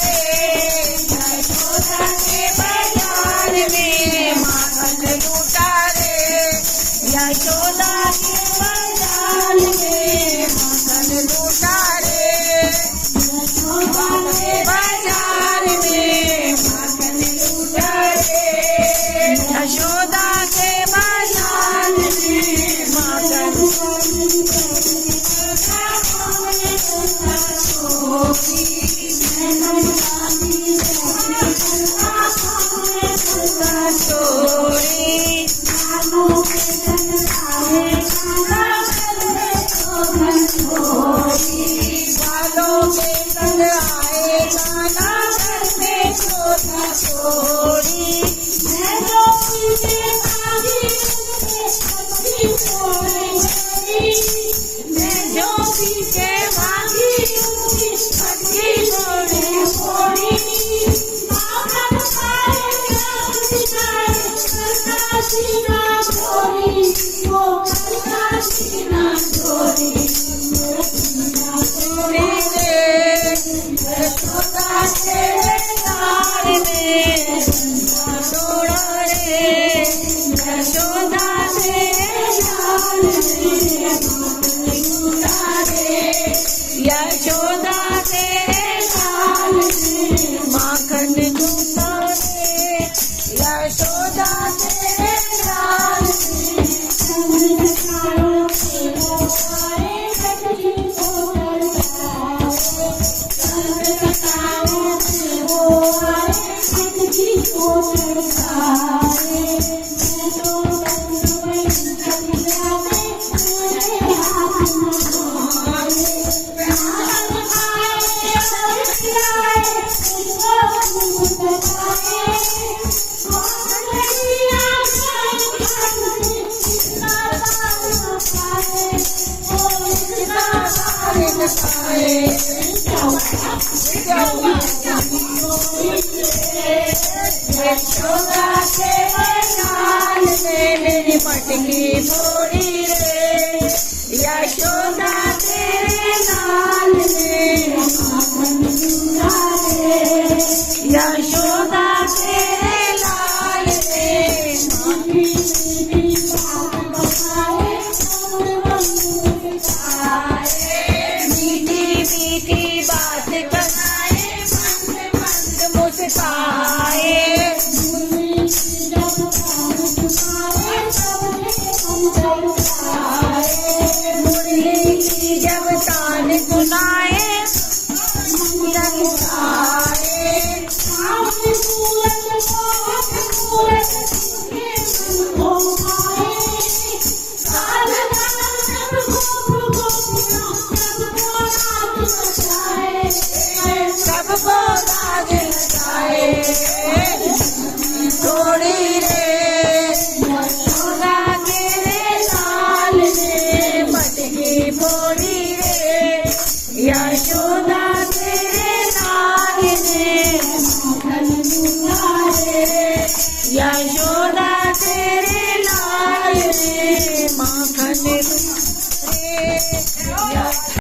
रे, यशोदा के बाजार में माखन लूटा रे, यशोदा के बाजार में माखन लूटा रे, यशोदा के बाजार में माखन लूटा रे, यशोदा के बाजार में माखन यशोदा तेरे लाल में माखन लूटा रे, यशोदा तेरे लाल यशोदा के बाजार में मेरी मटकी फोड़ी रे, यशोदा तेरे लाल में माखन लूटा रे, यशोदा तेरे लाल में मीठी मीठी बात बनाए, मंद मंद मुस्काए, जब तान सुनाए सबको राज लगाए थोड़ी रे, यशोदा तेरे लाल ने मटकी फोड़ी रे, यशोदा तेरे लाल ने माखन लूटा रे, यशोदा तेरे लाल ने माखन लूटा रे।